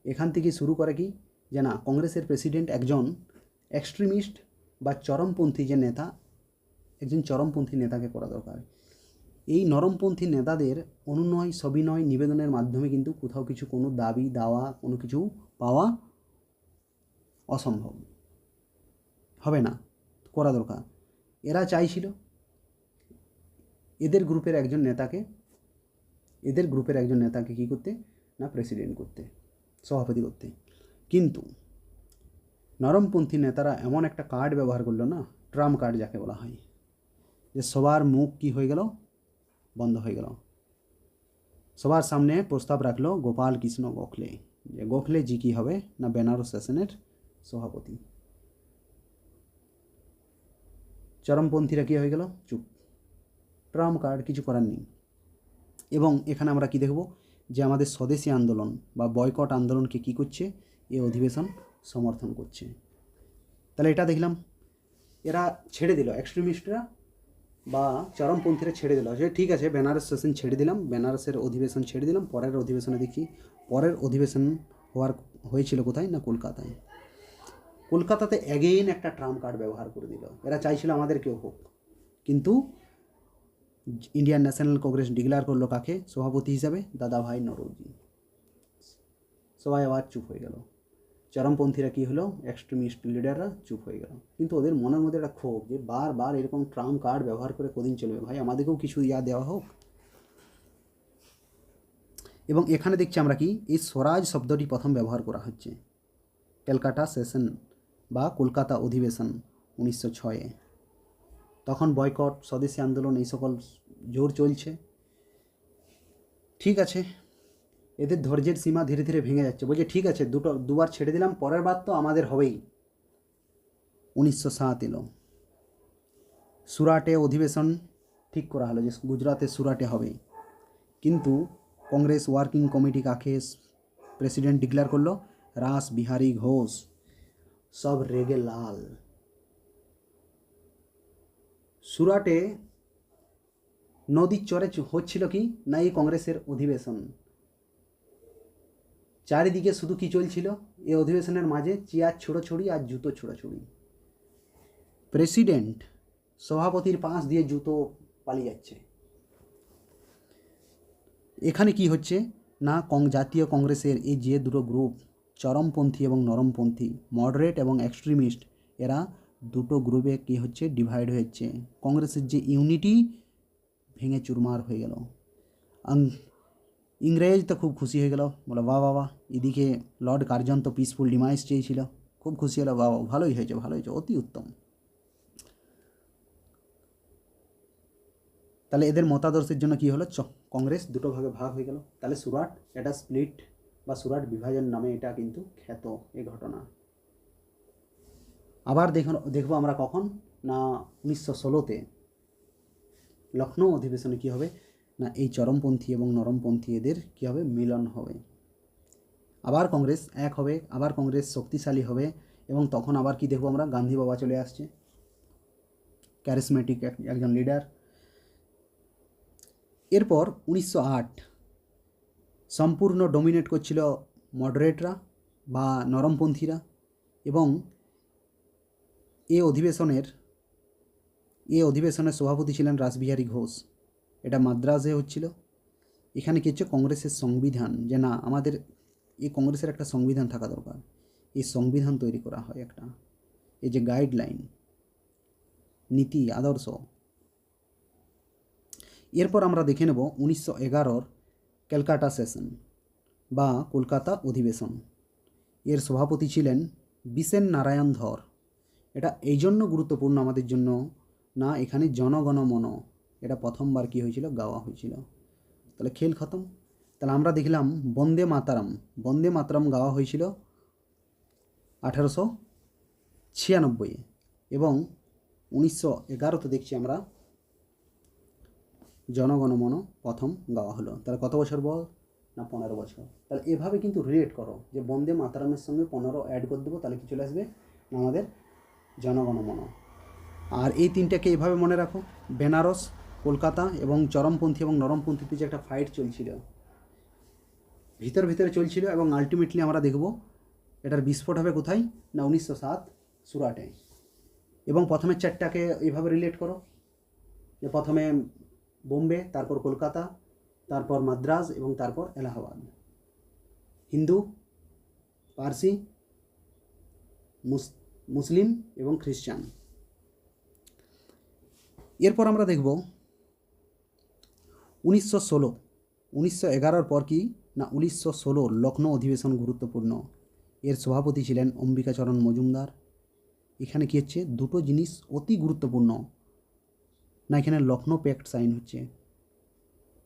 এখান থেকে শুরু করে কি যে না, কংগ্রেসের প্রেসিডেন্ট একজন এক্সট্রিমিস্ট বা চরমপন্থী যে নেতা, একজন চরমপন্থী নেতাকে করা দরকার। এই নরমপন্থী নেতাদের অনুনয়, সবিনয়, নিবেদনের মাধ্যমে কিন্তু কোথাও কিছু কোনো দাবি দাওয়া কোনো কিছু পাওয়া অসম্ভব, হবে না, করা দরকার। এরা চাইছিল এদের গ্রুপের একজন নেতাকে কী করতে না, প্রেসিডেন্ট করতে, সভাপতি করতে। কিন্তু নরমপন্থী নেতারা এমন একটা কার্ড ব্যবহার করলো না, ট্রাম্প কার্ড যাকে বলা হয়, যে সবার মুখ কি হয়ে গেল, বন্ধ হয়ে গেল। সবার সামনে প্রস্তাব রাখলো গোপাল কৃষ্ণ গোখলে, যে গোখলে জি কী হবে না বেনারস সেশনের সভাপতি। চরমপন্থীরা কী হয়ে গেল? চুপ, ট্রাম্প কার্ড, কিছু করার নেই। এবং এখানে আমরা কি দেখব যে আমাদের স্বদেশী আন্দোলন বা বয়কট আন্দোলনকে কি করছে এই অধিবেশন সমর্থন করছে। তাহলে এটা দেখলাম এরা ছেড়ে দিল, এক্সট্রিমিস্টরা বা চরমপন্থীরা ছেড়ে দিল যে ঠিক আছে বেনারস সেশন ছেড়ে দিলাম, বেনারসের অধিবেশন ছেড়ে দিলাম। পরের অধিবেশনে দেখি, পরের অধিবেশন হয়েছিল কোথায় না কলকাতায়। কলকাতাতে অ্যাগেইন একটা ট্রাম্প কার্ড ব্যবহার করে দিল। এরা চাইছিল আমাদের কেউ হোক, কিন্তু ইন্ডিয়ান ন্যাশনাল কংগ্রেস ডিক্লেয়ার করলো কাকে সভাপতি হিসাবে? দাদাভাই নরৌজি। সবাই আবার চুপ হয়ে গেল। চরমপন্থীরা কী হলো, এক্সট্রিমিস্ট লিডাররা চুপ হয়ে গেল। কিন্তু ওদের মনের মধ্যে একটা ক্ষোভ যে বারবার এরকম ট্রাম্প কার্ড ব্যবহার করে কদিন চলবে ভাই, আমাদেরকেও কিছু দেওয়া হোক। এবং এখানে দেখছি আমরা কি এই স্বরাজ শব্দটি প্রথম ব্যবহার করা হচ্ছে ক্যালকাটা সেশন বা কলকাতা অধিবেশন 1906-এ। তখন বয়কট, স্বদেশী আন্দোলন এই সকল জোর চলছে। ঠিক আছে, এদের ধৈর্যের সীমা ধীরে ধীরে ভেঙে যাচ্ছে। বলছে ঠিক আছে দুবার ছেড়ে দিলাম, পরের বার তো আমাদের হবেই। 1907 এলো, সুরাটে অধিবেশন ঠিক করা হলো যে গুজরাটের সুরাটে হবে। কিন্তু কংগ্রেস ওয়ার্কিং কমিটি কাকে প্রেসিডেন্ট ডিক্লেয়ার করলো? রাস বিহারী ঘোষ। সব রেগে লাল। সুরাটে নদীর চরে হচ্ছিল কি না এই কংগ্রেসের অধিবেশন। চারিদিকে শুধু কি চলছিল এই অধিবেশনের মাঝে? চেয়ার ছোড়াছুড়ি আর জুতো ছোড়াছুড়ি। প্রেসিডেন্ট সভাপতির পাশ দিয়ে জুতো পালিয়ে যাচ্ছে। এখানে কি হচ্ছে না জাতীয় কংগ্রেসের এই যে দুটো গ্রুপ, চরমপন্থী এবং নরমপন্থী, মডারেট এবং এক্সট্রিমিস্ট, এরা দুটো গ্রুপে কি হচ্ছে ডিভাইড হয়েছে। কংগ্রেসের যে ইউনিটি ভেঙে চুরমার হয়ে গেল। ইংরেজ তো খুব খুশি হয়ে গেল, বলো বাহ বাবা। এদিকে লর্ড কার্জন তো পিসফুল ডিমাইস চেয়েছিল, খুব খুশি হলো, বাবা ভালোই হয়েছে ভালো হয়েছে, অতি উত্তম। তাহলে এদের মতাদর্শের জন্য কি হলো, কংগ্রেস দুটো ভাগে ভাগ হয়ে গেল। তাহলে সুরাট এটা স্প্লিট বা সুরাট বিভাজন নামে এটা কিন্তু খ্যাত এই ঘটনা। আবার দেখবো আমরা কখন না 1916-তে লখনৌ অধিবেশনে কি হবে না এই চরমপন্থী এবং নরমপন্থী এদের কী হবে, মিলন হবে। আবার কংগ্রেস এক হবে, আবার কংগ্রেস শক্তিশালী হবে। এবং তখন আবার কি দেখবো আমরা, গান্ধী বাবা চলে আসছে, ক্যারিসমেটিক একজন লিডার। এরপর 1908 সম্পূর্ণ ডমিনেট করছিল মডারেটরা বা নরমপন্থীরা। এবং এই অধিবেশনের সভাপতি ছিলেন রাসবিহারী ঘোষ। এটা মাদ্রাজে হচ্ছিল। এখানে কি হচ্ছে, কংগ্রেসের সংবিধান, যে না আমাদের এই কংগ্রেসের একটা সংবিধান থাকা দরকার, এই সংবিধান তৈরি করা হয় একটা, এই যে গাইডলাইন, নীতি আদর্শ। এরপর আমরা দেখে নেব 1911 ক্যালকাটা সেশন বা কলকাতা অধিবেশন। এর সভাপতি ছিলেন বিশেন নারায়ণ ধর। এটা এই জন্য গুরুত্বপূর্ণ আমাদের জন্য না এখানে জনগণ মন এটা প্রথমবার কি হয়েছিল, গাওয়া হয়েছিল। তাহলে খেল খতম। তাহলে আমরা দেখলাম বন্দে মাতারাম, বন্দে মাতারাম গাওয়া হয়েছিল 1896 এবং 1911 দেখছি আমরা জনগণমন প্রথম গাওয়া হলো। তাহলে কত বছর বল না 15 বছর। তাহলে এভাবে কিন্তু রিলেট করো যে বন্দে মাতারামের সঙ্গে 15 অ্যাড করে দেবো, তাহলে কি চলে আসবে না আমাদের জনগণমন। আর এই তিনটাকে এভাবে মনে রাখো, বেনারস, কলকাতা এবং চরমপন্থী এবং নরমপন্থীতে যে একটা ফাইট চলছিল, ভিতরে চলছিল, এবং আলটিমেটলি আমরা দেখব এটার বিস্ফোট হবে কোথায় না 1907 সুরাটে। এবং প্রথমে চারটাকে এইভাবে রিলেট করো যে প্রথমে বোম্বে, তারপর কলকাতা, তারপর মাদ্রাজ এবং তারপর এলাহাবাদ। হিন্দু, পারসি, মুসলিম এবং খ্রিস্টান। এরপর আমরা দেখব 1916, 1911 পর কি না 1916 লখনৌ অধিবেশন গুরুত্বপূর্ণ। এর সভাপতি ছিলেন অম্বিকাচরণ মজুমদার। এখানে কী হচ্ছে, দুটো জিনিস অতি গুরুত্বপূর্ণ না, এখানে লখনৌ প্যাক্ট সাইন হচ্ছে,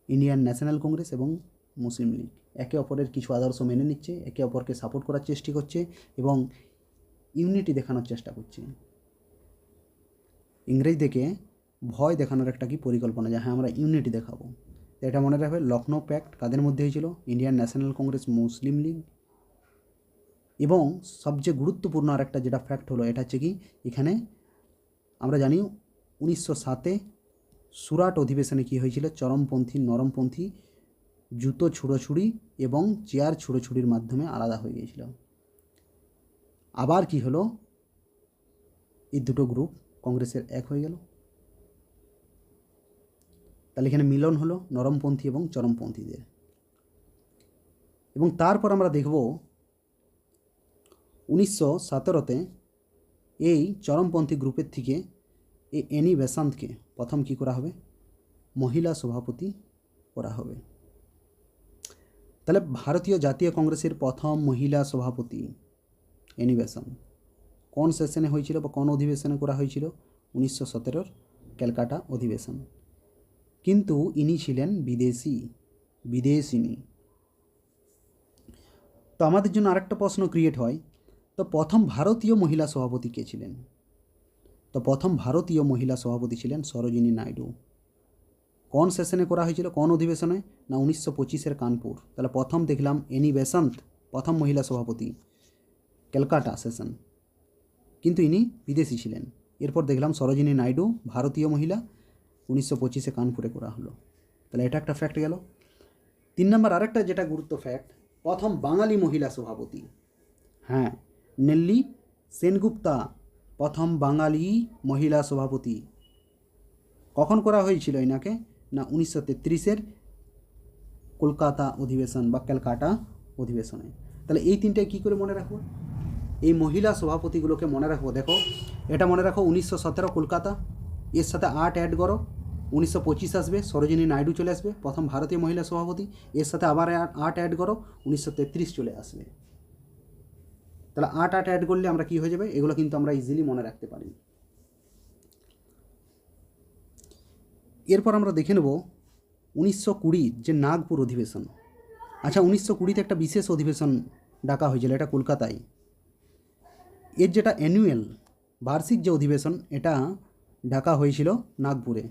ইন্ডিয়ান ন্যাশনাল কংগ্রেস এবং মুসলিম লীগ একে অপরের কিছু আদর্শ মেনে নিচ্ছে, একে অপরকে সাপোর্ট করার চেষ্টা করছে এবং ইউনিটি দেখানোর চেষ্টা করছে। ইংরেজদেরকে ভয় দেখানোর একটা কি পরিকল্পনা, যে হ্যাঁ আমরা ইউনিটি দেখাবো। এটা মনে রাখবে, লখনৌ প্যাক্ট কাদের মধ্যে হয়েছিল? ইন্ডিয়ান ন্যাশনাল কংগ্রেস, মুসলিম লীগ। এবং সবচেয়ে গুরুত্বপূর্ণ আরেকটা যেটা ফ্যাক্ট হলো, এটা হচ্ছে কি, এখানে আমরা জানি 1907-এ সুরাট অধিবেশনে কী হয়েছিল? চরমপন্থী নরমপন্থী জুতো ছুড়োছুড়ি এবং চেয়ার ছুড়োছুড়ির মাধ্যমে আলাদা হয়ে গিয়েছিল। আবার কি হলো? এই দুটো গ্রুপ কংগ্রেসের এক হয়ে গেল। তাহলে এখানে মিলন হলো নরমপন্থী এবং চরমপন্থীদের। এবং তারপর আমরা দেখব 1917-তে এই চরমপন্থী গ্রুপের থেকে এই অ্যানি বেসান্তকে প্রথম কী করা হবে? মহিলা সভাপতি করা হবে। তাহলে ভারতীয় জাতীয় কংগ্রেসের প্রথম মহিলা সভাপতি অ্যানি বেসান্ত কোন সেশনে হয়েছিল বা কোন অধিবেশনে করা হয়েছিল? 1917-র ক্যালকাটা অধিবেশন। কিন্তু ইনি ছিলেন বিদেশিনী। তো আমাদের জন্য আরেকটা প্রশ্ন ক্রিয়েট হয়, তো প্রথম ভারতীয় মহিলা সভাপতি কে ছিলেন? তো প্রথম ভারতীয় মহিলা সভাপতি ছিলেন সরোজিনী নাইডু। কোন সেশনে করা হয়েছিল, কোন অধিবেশনে? না 1925-এর কানপুর। তাহলে প্রথম দেখলাম অ্যানি বেসান্ত প্রথম মহিলা সভাপতি, ক্যালকাটা সেশন, কিন্তু ইনি বিদেশি ছিলেন। এরপর দেখলাম সরোজিনী নাইডু ভারতীয় মহিলা, 1925-এ কানপুরে করা হলো। তাহলে এটা একটা ফ্যাক্ট গেল। 3 নম্বর আরেকটা যেটা গুরুত্ব ফ্যাক্ট, প্রথম বাঙালি মহিলা সভাপতি, হ্যাঁ নেল্লি সেনগুপ্তা প্রথম বাঙালি মহিলা সভাপতি। কখন করা হয়েছিল এনাকে? না 1933-এর কলকাতা অধিবেশন বা ক্যালকাটা অধিবেশনে। তাহলে এই তিনটায় কী করে মনে রাখবো? এই মহিলা সভাপতিগুলোকে মনে রাখবো। দেখো, এটা মনে রাখো 1917 কলকাতা, এর সাথে 8 অ্যাড করো, 1925 আসবে, সরোজিনী নাইডু চলে আসবে প্রথম ভারতীয় মহিলা সভাপতি, এর সাথে আবার 8 অ্যাড করো, 1933 চলে আসবে। তাহলে 8 অ্যাড করলে আমরা কী হয়ে যাবে? এগুলো কিন্তু আমরা ইজিলি মনে রাখতে পারি। এরপর আমরা দেখে নেব 1920 যে নাগপুর অধিবেশন। আচ্ছা, 1920-তে একটা বিশেষ অধিবেশন ডাকা হয়েছিল, এটা কলকাতায়। এর যেটা অ্যানুয়াল বার্ষিক যে অধিবেশন, এটা ডাকা হয়েছিল নাগপুরে।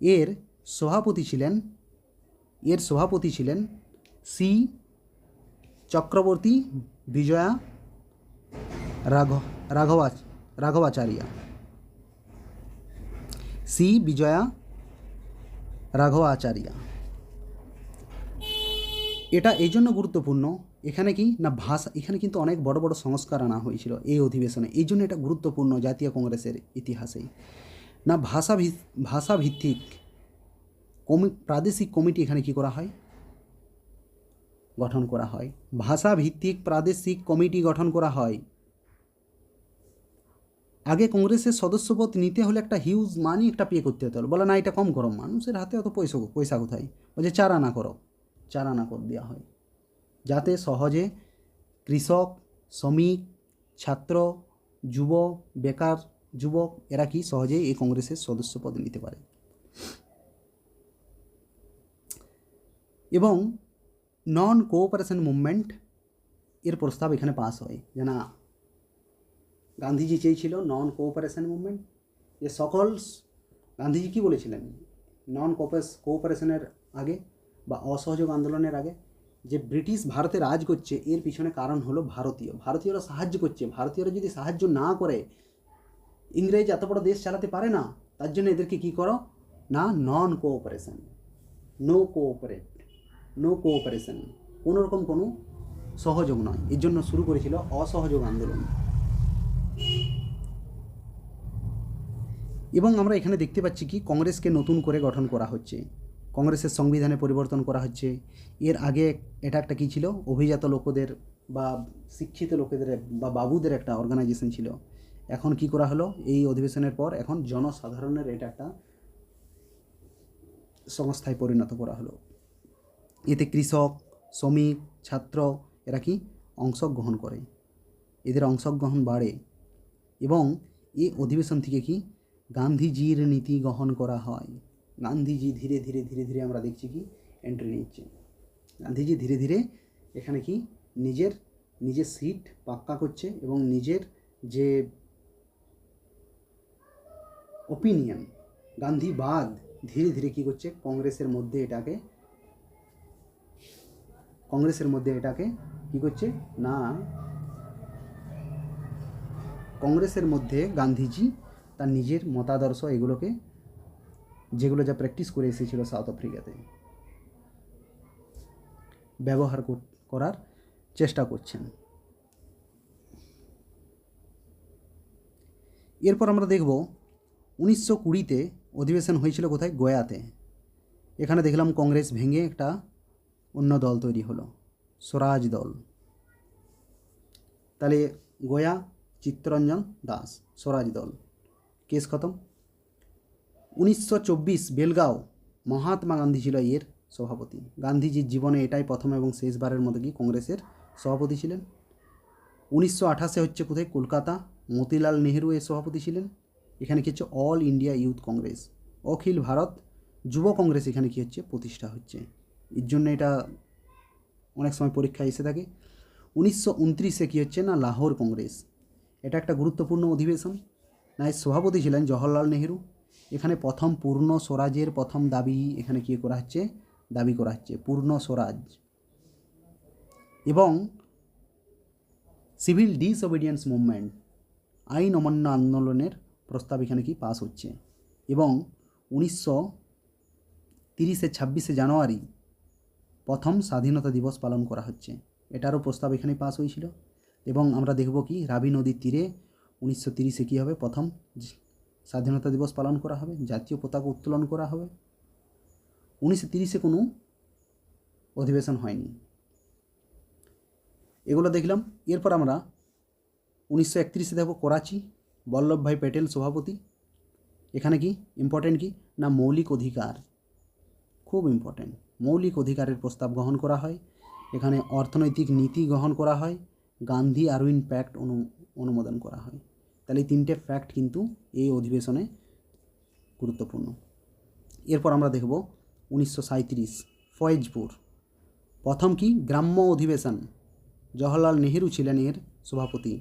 এর সভাপতি ছিলেন সি চক্রবর্তী বিজয়া রাঘবাচারিয়া। সি বিজয়া রাঘবাচারিয়া। এটা এই জন্য গুরুত্বপূর্ণ, এখানে কি না ভাষা, এখানে কিন্তু অনেক বড় বড় সংস্কার আনা হয়েছিল এই অধিবেশনে, এই জন্য এটা গুরুত্বপূর্ণ জাতীয় কংগ্রেসের ইতিহাসেই। না ভাষাভিত্তিক প্রাদেশিক কমিটি এখানে কি করা হয়? গঠন করা হয়। ভাষাভিত্তিক প্রাদেশিক কমিটি গঠন করা হয়। আগে কংগ্রেসের সদস্যপদ নিতে হলে একটা হিউজ মানি একটা পে করতে হতো, বলে না এটা কম করো, মানুষের হাতে অত পয়সা কোথায়, বলছে 4 আনা করো, 4 আনা করে দেওয়া হয়, যাতে সহজে কৃষক, শ্রমিক, ছাত্র, বেকার যুবক এরা কি সহজেই এই কংগ্রেসের সদস্যপদ নিতে পারে। এবং নন কোঅপারেশন মুভমেন্ট এর প্রস্তাব এখানে পাস হয়, যে না গান্ধীজি চেয়েছিল নন কোঅপারেশন মুভমেন্ট, যে গান্ধীজি কী বলেছিলেন নন কোঅপারেশনের আগে বা অসহযোগ আন্দোলনের আগে, যে ব্রিটিশ ভারতে রাজ করছে এর পিছনে কারণ হলো ভারতীয়রা সাহায্য করছে, ভারতীয়রা যদি সাহায্য না করে ইংরেজ এত বড় দেশ চালাতে পারে না, তার জন্য এদেরকে কী করো না নন কোঅপারেশন, নো কোঅপারেশন, কোনোরকম কোনো সহযোগ নয়, এর জন্য শুরু করেছিল অসহযোগ আন্দোলন। এবং আমরা এখানে দেখতে পাচ্ছি কি কংগ্রেসকে নতুন করে গঠন করা হচ্ছে, কংগ্রেসের সংবিধানে পরিবর্তন করা হচ্ছে। এর আগে এটা একটা কী ছিল? অভিজাত লোকদের বা শিক্ষিত লোকেদের বা বাবুদের একটা অর্গানাইজেশন ছিল। এখন কি করা হলো এই অধিবেশনের পর? এখন জনসাধারণের এটা একটা সংস্থায় পরিণত করা হলো। এতে কৃষক, শ্রমিক, ছাত্র এরা কি অংশগ্রহণ করে, এদের অংশগ্রহণ বাড়ে এবং এই অধিবেশন থেকে কি গান্ধীজির নীতি গ্রহণ করা হয়। গান্ধীজি ধীরে ধীরে আমরা দেখছি কি এন্ট্রি নিচ্ছে। গান্ধীজি ধীরে ধীরে এখানে কি নিজের সিট পাক্কা করছে এবং নিজের যে ওপিনিয়ন গান্ধীবাদ ধীরে ধীরে কী করছে কংগ্রেসের মধ্যে এটাকে কী করছে না, কংগ্রেসের মধ্যে গান্ধীজি তার নিজের মতাদর্শ এগুলোকে যেগুলো যা প্র্যাকটিস করে এসেছিল সাউথ আফ্রিকাতে ব্যবহার করার চেষ্টা করছেন। এরপর আমরা দেখব 1920-তে অধিবেশন হয়েছিল কোথায়? গয়াতে। এখানে দেখলাম কংগ্রেস ভেঙে একটা অন্য দল তৈরি হলো, স্বরাজ দল। তাহলে গয়া চিত্তরঞ্জন দাস, স্বরাজ দল, কেস খতম। 1924 বেলগাঁও, মহাত্মা গান্ধী ছিল এর সভাপতি। গান্ধীজির জীবনে এটাই প্রথম এবং শেষবারের মতো কি কংগ্রেসের সভাপতি ছিলেন। 1928 হচ্ছে কোথায়? কলকাতা, মতিলাল নেহেরু এর সভাপতি ছিলেন। এখানে কি হচ্ছে? অল ইন্ডিয়া ইউথ কংগ্রেস, অখিল ভারত যুব কংগ্রেস এখানে কি হচ্ছে? প্রতিষ্ঠা হচ্ছে। এর জন্য এটা অনেক সময় পরীক্ষায় এসে থাকে। 1929-এ কী হচ্ছে না, লাহোর কংগ্রেস। এটা একটা গুরুত্বপূর্ণ অধিবেশন। না, এর সভাপতি ছিলেন জওহরলাল নেহেরু। এখানে প্রথম পূর্ণ স্বরাজের প্রথম দাবি এখানে কী করা হচ্ছে? দাবি করা হচ্ছে পূর্ণ স্বরাজ। এবং সিভিল ডিসওবিডিয়েন্স মুভমেন্ট, আইন অমান্য আন্দোলনের প্রস্তাব এখানে কি পাস হচ্ছে। এবং 1930-এ 26শে জানুয়ারি প্রথম স্বাধীনতা দিবস পালন করা হচ্ছে, এটারও প্রস্তাব এখানে পাস হয়েছিল। এবং আমরা দেখব কি রাবি নদীর তীরে 1930-এ কী হবে? প্রথম স্বাধীনতা দিবস পালন করা হবে, জাতীয় পতাকা উত্তোলন করা হবে। 1930-এ কোনো অধিবেশন হয়নি। এগুলো দেখলাম। এরপর আমরা 1931-এ দেখব করাচি, বল্লভভাই প্যাটেল সভাপতি। এখানে কি ইম্পর্টেন্ট কি না, মৌলিক অধিকার, খুব ইম্পর্টেন্ট। মৌলিক অধিকারের প্রস্তাব গ্রহণ করা হয়। এখানে অর্থনৈতিক নীতি গ্রহণ করা হয়, গান্ধী আরউইন প্যাক্ট অনুমোদন করা হয়। তাহলে এই তিনটে ফ্যাক্ট কিন্তু এই অধিবেশনে গুরুত্বপূর্ণ। এরপর আমরা দেখব 1937 ফয়েজপুর, প্রথম কি গ্রাম্য অধিবেশন, জওহরলাল নেহেরু ছিলেন এর সভাপতি।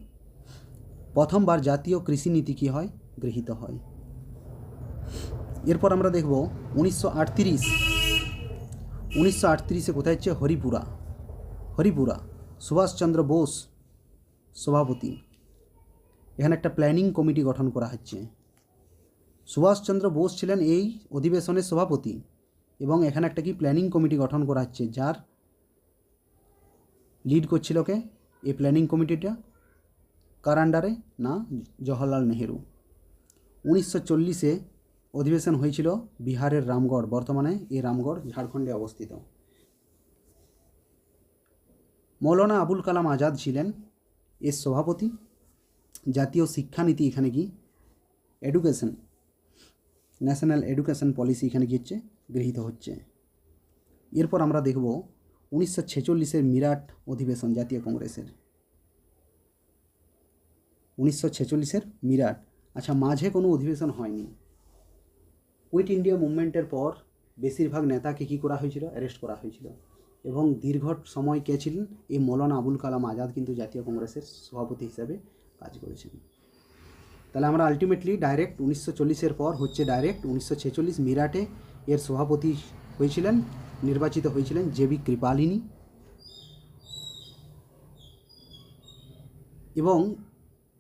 প্রথমবার জাতীয় কৃষি নীতি কী হয়? গৃহীত হয়। এরপর আমরা দেখব 1938-এ কোথায় হচ্ছে? হরিপুরা, সুভাষচন্দ্র বোস সভাপতি। এখানে একটা প্ল্যানিং কমিটি গঠন করা হচ্ছে। সুভাষচন্দ্র বোস ছিলেন এই অধিবেশনের সভাপতি এবং এখানে একটা কি প্ল্যানিং কমিটি গঠন করা হচ্ছে, যার লিড করছিল কে? এই প্ল্যানিং কমিটিটা কার আন্ডারে? না, জওহরলাল নেহেরু। 1940-এ অধিবেশন হয়েছিল বিহারের রামগড়, বর্তমানে এই রামগড় ঝাড়খণ্ডে অবস্থিত। মৌলানা আবুল কালাম আজাদ ছিলেন এর সভাপতি। জাতীয় শিক্ষানীতি এখানে কি এডুকেশন, ন্যাশনাল এডুকেশন পলিসি এখানে কি হচ্ছে? গৃহীত হচ্ছে। এরপর আমরা দেখব 1946-এর মিরাট অধিবেশন জাতীয় কংগ্রেসের। 1946-এর মিরাট। আচ্ছা, মাঝে কোনো অধিবেশন হয়নি। কুইট ইন্ডিয়া মুভমেন্টের পর বেশিরভাগ নেতাকে কী করা হয়েছিল? অ্যারেস্ট করা হয়েছিল। এবং দীর্ঘ সময় কে ছিলেন? এই মৌলানা আবুল কালাম আজাদ কিন্তু জাতীয় কংগ্রেসের সভাপতি হিসাবে কাজ করেছেন। তাহলে আমরা আলটিমেটলি ডাইরেক্ট 1940-এর পর হচ্ছে ডাইরেক্ট 1946 মিরাটে এর সভাপতি হয়েছিলেন, নির্বাচিত হয়েছিলেন জেবি কৃপালিনী। এবং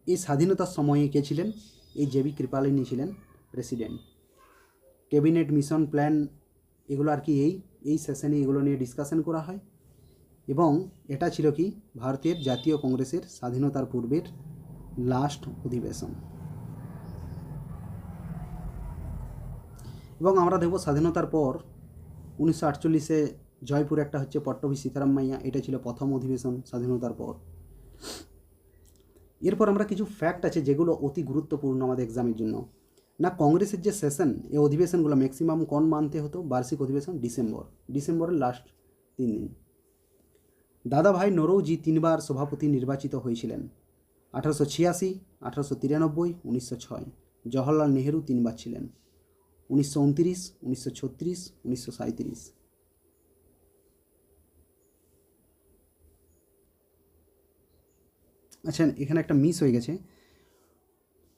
এই স্বাধীনতার সময়ে কে ছিলেন? এই জেবি কৃপালিনী ছিলেন প্রেসিডেন্ট। ক্যাবিনেট মিশন প্ল্যান এগুলো আর কি এই সেশনে এগুলো নিয়ে ডিসকাশন করা হয়। এবং এটা ছিল কি ভারতের জাতীয় কংগ্রেসের স্বাধীনতার পূর্বের লাস্ট অধিবেশন। এবং আমরা দেখব স্বাধীনতার পর 1948-এ জয়পুরে একটা হচ্ছে পট্টভি সীতারাম মাইয়া, এটা ছিল প্রথম অধিবেশন স্বাধীনতার পর। এরপর আমরা কিছু ফ্যাক্ট আছে যেগুলো অতি গুরুত্বপূর্ণ আমাদের এক্সামের জন্য। না, কংগ্রেসের যে সেশন, এই অধিবেশনগুলো ম্যাক্সিমাম কোন মান্থে হতো? বার্ষিক অধিবেশন ডিসেম্বরের লাস্ট 3 দিন। দাদাভাই নৌরোজি 3বার সভাপতি নির্বাচিত হয়েছিলেন, 1886, 1893, 1906। জওহরলাল নেহেরু 3বার ছিলেন, 1929, 1936, 1937। আচ্ছা, এখানে একটা মিস হয়ে গেছে।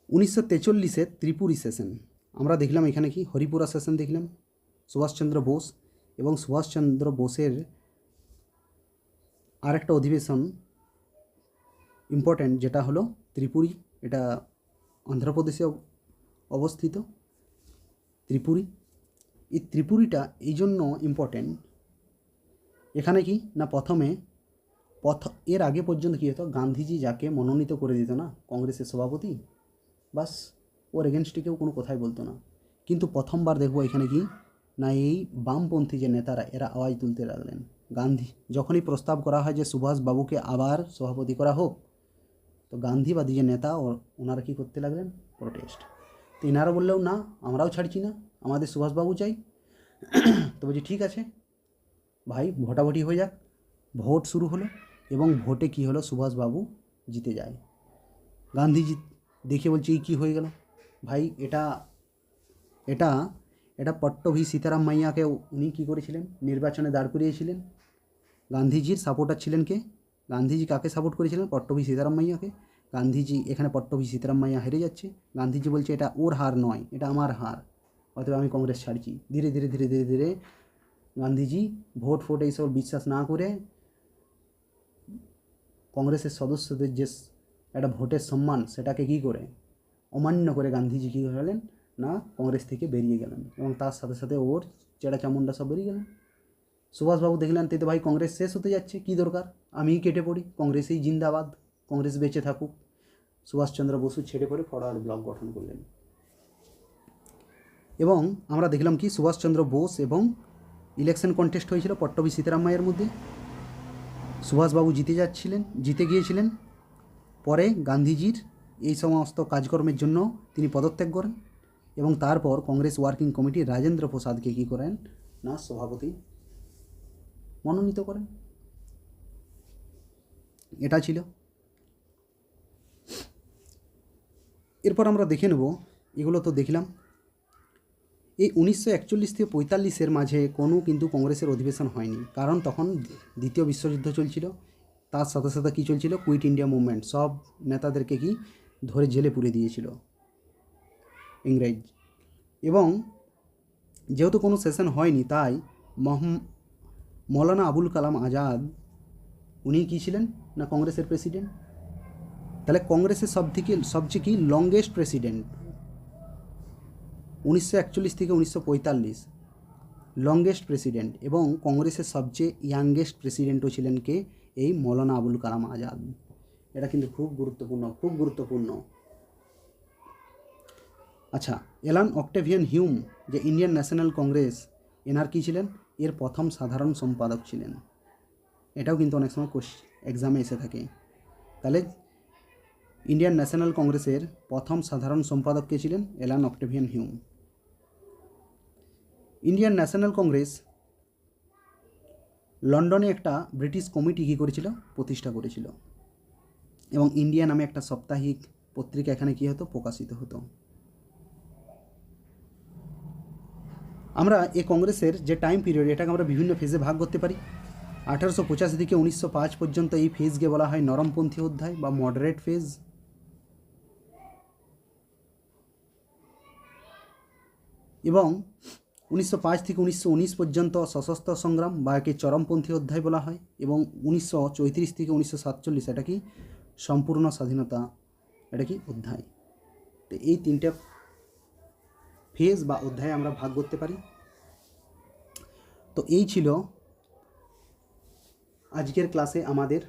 1943-এর ত্রিপুরী সেশন আমরা দেখলাম। এখানে কি হরিপুরা সেশন দেখলাম, সুভাষচন্দ্র বোস এবং সুভাষচন্দ্র বোসের আরেকটা অধিবেশন ইম্পর্ট্যান্ট, যেটা হলো ত্রিপুরী। এটা অন্ধ্রপ্রদেশে অবস্থিত ত্রিপুরী। এই ত্রিপুরীটা এই জন্য ইম্পর্ট্যান্ট, এখানে কি না প্রথমে এর আগে পর্যন্ত কী হতো, গান্ধীজি যাকে মনোনীত করে দিত না কংগ্রেসের সভাপতি, বাস ওর এগেনস্টে কেউ কোনো কথাই বলতো না। কিন্তু প্রথমবার দেখবো এখানে কি না এই বামপন্থী যে নেতারা এরা আওয়াজ তুলতে লাগলেন। গান্ধী যখনই প্রস্তাব করা হয় যে সুভাষবাবুকে আবার সভাপতি করা হোক, তো গান্ধীবাদী যে নেতা ওনারা কী করতে লাগলেন, প্রোটেস্ট। তো এনারা বললেও না, আমরাও ছাড়ছি না, আমাদের সুভাষবাবু চাই। তো বলছি ঠিক আছে ভাই, ভোটাভুটি হয়ে যাক। ভোট শুরু হলো এবং ভোটে কি হলো, সুভাষবাবু জিতে যায়। গান্ধীজি দেখে বলছে এই কী হয়ে গেল ভাই, এটা এটা এটা পট্টভি সীতারাম মাইয়াকে উনি কী করেছিলেন, নির্বাচনে দাঁড় করিয়েছিলেন। গান্ধীজির সাপোর্টার ছিলেন কে, গান্ধীজি কাকে সাপোর্ট করেছিলেন, পট্টভি সীতারাম মাইয়াকে। গান্ধীজি এখানে পট্টভি সীতারাম মাইয়া হেরে যাচ্ছে, গান্ধীজি বলছে এটা ওর হার নয়, এটা আমার হার, অতএব আমি কংগ্রেস ছাড়ছি। ধীরে ধীরে ধীরে ধীরে ধীরে গান্ধীজি ভোট এইসব বিশ্বাস না করে কংগ্রেসের সদস্যদের যে একটা ভোটের সম্মান সেটাকে কী করে অমান্য করে গান্ধীজি কী হলেন না কংগ্রেস থেকে বেরিয়ে গেলেন, এবং তার সাথে সাথে ওর চেড়া চামুন্ডা সব বেরিয়ে গেলেন। সুভাষবাবু দেখলেন তাই তো ভাই কংগ্রেস শেষ হতে যাচ্ছে, কী দরকার, আমিই কেটে পড়ি, কংগ্রেসেই জিন্দাবাদ, কংগ্রেস বেঁচে থাকুক। সুভাষচন্দ্র বসু ছেড়ে পড়ে ফরওয়ার্ড ব্লক গঠন করলেন। এবং আমরা দেখলাম কি সুভাষচন্দ্র বোস এবং ইলেকশন কন্টেস্ট হয়েছিল পট্টভি সীতারাম মাইয়ার মধ্যে। সুভাষবাবু জিতে গিয়েছিলেন। পরে গান্ধীজির এই সমস্ত কাজকর্মের জন্য তিনি পদত্যাগ করেন এবং তারপর কংগ্রেস ওয়ার্কিং কমিটি রাজেন্দ্র প্রসাদকে কী করেন না সভাপতি মনোনীত করেন। এটা ছিল। এরপর আমরা দেখে নেব, এগুলো তো দেখলাম। এই 1941 থেকে 1945-এর মাঝে কোনো কিন্তু কংগ্রেসের অধিবেশন হয়নি, কারণ তখন দ্বিতীয় বিশ্বযুদ্ধ চলছিল। তার সাথে সাথে কী চলছিল, কুইট ইন্ডিয়া মুভমেন্ট, সব নেতাদেরকে কি ধরে জেলে পুরে দিয়েছিল ইংরেজ। এবং যেহেতু কোনো সেশন হয়নি, তাই মৌলানা আবুল কালাম আজাদ উনি কী ছিলেন না কংগ্রেসের প্রেসিডেন্ট। তাহলে কংগ্রেসের সবচেয়ে কি লংগেস্ট প্রেসিডেন্ট 1941 থেকে 1945 লংগেস্ট প্রেসিডেন্ট, এবং কংগ্রেসের সবচেয়ে ইয়াংগেস্ট প্রেসিডেন্টও ছিলেন কে, এই মৌলানা আবুল কালাম আজাদ। এটা কিন্তু খুব গুরুত্বপূর্ণ। আচ্ছা, অ্যালান অক্টেভিয়ান হিউম যে ইন্ডিয়ান ন্যাশনাল কংগ্রেস এনার কী ছিলেন, এর প্রথম সাধারণ সম্পাদক ছিলেন। এটাও কিন্তু অনেক সময় এক্সামে এসে থাকে। তাহলে ইন্ডিয়ান ন্যাশনাল কংগ্রেসের প্রথম সাধারণ সম্পাদক কে ছিলেন, Allan Octavian Hume. Indian National Congress লন্ডনে একটা ব্রিটিশ কমিটি কী করেছিল, প্রতিষ্ঠা করেছিল, এবং ইন্ডিয়া নামে একটা সাপ্তাহিক পত্রিকা এখানে কী হতো, প্রকাশিত হতো। আমরা এই কংগ্রেসের যে টাইম পিরিয়ড এটাকে আমরা বিভিন্ন ফেজে ভাগ করতে পারি। 1885 থেকে 1905 পর্যন্ত এই ফেজকে বলা হয় নরমপন্থী অধ্যায় বা মডারেট ফেজ। এবং 1905 থেকে 1919 পর্যন্ত সশস্ত্র সংগ্রাম বা একে চরমপন্থী অধ্যায় বলা হয়। এবং 1934 থেকে 1947 এটা কি সম্পূর্ণ স্বাধীনতা, এটা কি অধ্যায়। তো এই তিনটে ফেজ বা অধ্যায় আমরা ভাগ করতে পারি। তো এই ছিল আজকের ক্লাসে আমাদের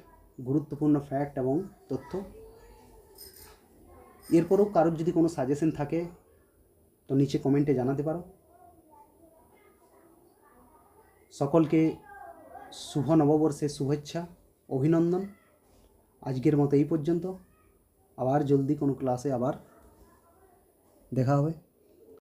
গুরুত্বপূর্ণ ফ্যাক্ট এবং তথ্য। এরপরও কারোর যদি কোনো সাজেশন থাকে তো নিচে কমেন্টে জানাতে পারো। সকলকে শুভ নববর্ষের শুভেচ্ছা, অভিনন্দন। আজকের মতো এই পর্যন্ত, আবার জলদি কোনো ক্লাসে আবার দেখা হবে।